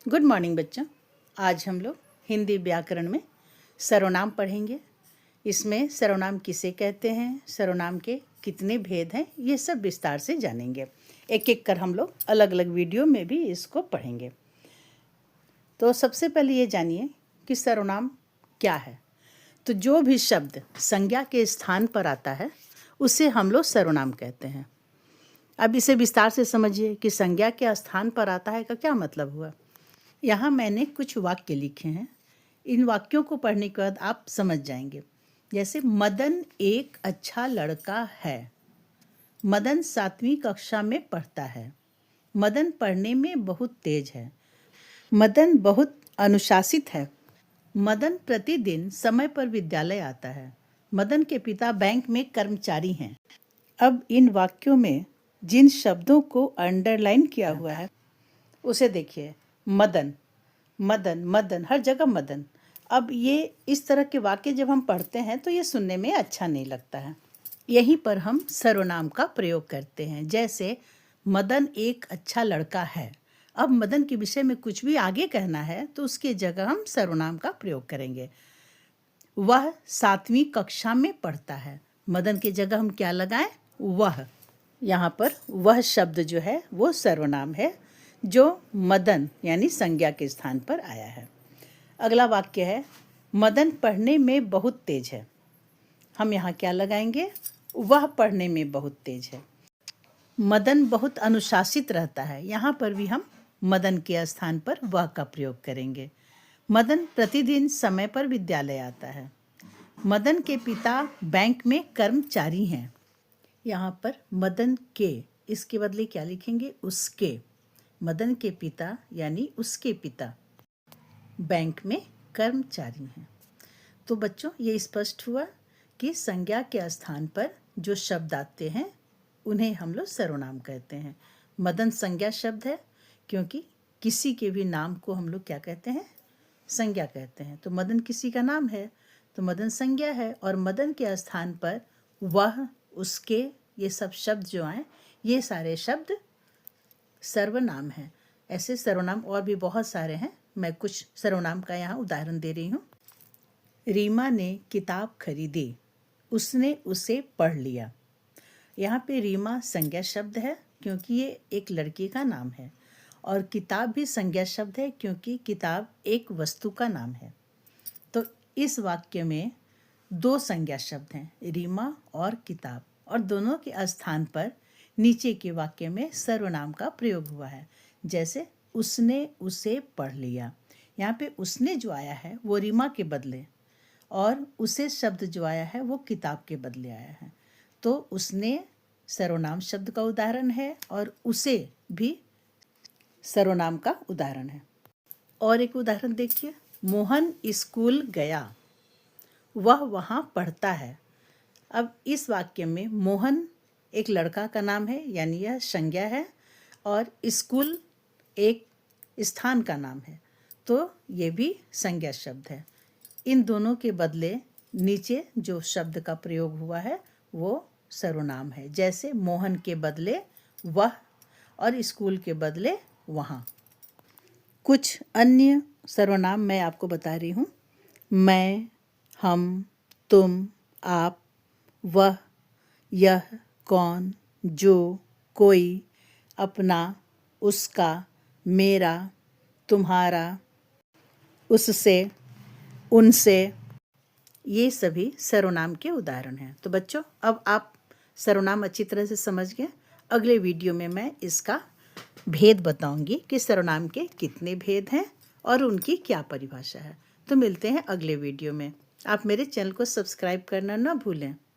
Good morning बच्चों। आज हम लोग हिंदी व्याकरण में सर्वनाम पढ़ेंगे। इसमें सर्वनाम किसे कहते हैं, सर्वनाम के कितने भेद हैं, ये सब विस्तार से जानेंगे। एक एक कर हम लोग अलग अलग वीडियो में भी इसको पढ़ेंगे। तो सबसे पहले ये जानिए कि सर्वनाम क्या है। तो जो भी शब्द संज्ञा के स्थान पर आता है उसे हम लोग सर्वनाम कहते हैं। अब इसे विस्तार से समझिए कि संज्ञा के स्थान पर आता है का क्या मतलब हुआ। यहाँ मैंने कुछ वाक्य लिखे हैं। इन वाक्यों को पढ़ने के बाद आप समझ जाएंगे। जैसे मदन एक अच्छा लड़का है। मदन 7वीं कक्षा में पढ़ता है। मदन पढ़ने में बहुत तेज है। मदन बहुत अनुशासित है। मदन प्रतिदिन समय पर विद्यालय आता है। मदन के पिता बैंक में कर्मचारी हैं। अब इन वाक्यों में जिन शब्दों को अंडरलाइन किया हुआ है उसे देखिए। मदन, मदन, मदन, हर जगह मदन। अब ये इस तरह के वाक्य जब हम पढ़ते हैं तो ये सुनने में अच्छा नहीं लगता है। यहीं पर हम सर्वनाम का प्रयोग करते हैं। जैसे मदन एक अच्छा लड़का है। अब मदन के विषय में कुछ भी आगे कहना है तो उसकी जगह हम सर्वनाम का प्रयोग करेंगे। वह 7वीं कक्षा में पढ़ता है। मदन की जगह हम क्या लगाएं? वह। यहाँ पर वह शब्द जो है वो सर्वनाम है जो मदन यानी संज्ञा के स्थान पर आया है। अगला वाक्य है मदन पढ़ने में बहुत तेज है। हम यहाँ क्या लगाएंगे? वह पढ़ने में बहुत तेज है। मदन बहुत अनुशासित रहता है। यहाँ पर भी हम मदन के स्थान पर वह का प्रयोग करेंगे। मदन प्रतिदिन समय पर विद्यालय आता है। मदन के पिता बैंक में कर्मचारी हैं। यहाँ पर मदन के, इसके बदले क्या लिखेंगे? उसके। मदन के पिता यानी उसके पिता बैंक में कर्मचारी हैं। तो बच्चों ये स्पष्ट हुआ कि संज्ञा के स्थान पर जो शब्द आते हैं उन्हें हम लोग सर्वनाम कहते हैं। मदन संज्ञा शब्द है क्योंकि किसी के भी नाम को हम लोग क्या कहते हैं? संज्ञा कहते हैं। तो मदन किसी का नाम है तो मदन संज्ञा है। और मदन के स्थान पर वह, उसके, ये सब शब्द जो आए ये सारे शब्द सर्वनाम है। ऐसे सर्वनाम और भी बहुत सारे हैं। मैं कुछ सर्वनाम का यहाँ उदाहरण दे रही हूँ। रीमा ने किताब खरीदी। उसने उसे पढ़ लिया। यहाँ पे रीमा संज्ञा शब्द है क्योंकि ये एक लड़की का नाम है। और किताब भी संज्ञा शब्द है क्योंकि किताब एक वस्तु का नाम है। तो इस वाक्य में दो संज्ञा शब्द हैं, रीमा और किताब, और दोनों के स्थान पर नीचे के वाक्य में सर्वनाम का प्रयोग हुआ है। जैसे उसने उसे पढ़ लिया। यहाँ पे उसने जो आया है वो रीमा के बदले और उसे शब्द जो आया है वो किताब के बदले आया है। तो उसने सर्वनाम शब्द का उदाहरण है और उसे भी सर्वनाम का उदाहरण है। और एक उदाहरण देखिए, मोहन स्कूल गया। वह वहाँ पढ़ता है। अब इस वाक्य में मोहन एक लड़का का नाम है यानी यह संज्ञा है और स्कूल एक स्थान का नाम है तो ये भी संज्ञा शब्द है। इन दोनों के बदले नीचे जो शब्द का प्रयोग हुआ है वो सर्वनाम है। जैसे मोहन के बदले वह और स्कूल के बदले वहाँ। कुछ अन्य सर्वनाम मैं आपको बता रही हूँ। मैं, हम, तुम, आप, वह, यह, कौन, जो, कोई, अपना, उसका, मेरा, तुम्हारा, उससे, उनसे, ये सभी सर्वनाम के उदाहरण हैं। तो बच्चों अब आप सर्वनाम अच्छी तरह से समझ गए। अगले वीडियो में मैं इसका भेद बताऊंगी कि सर्वनाम के कितने भेद हैं और उनकी क्या परिभाषा है। तो मिलते हैं अगले वीडियो में। आप मेरे चैनल को सब्सक्राइब करना ना भूलें।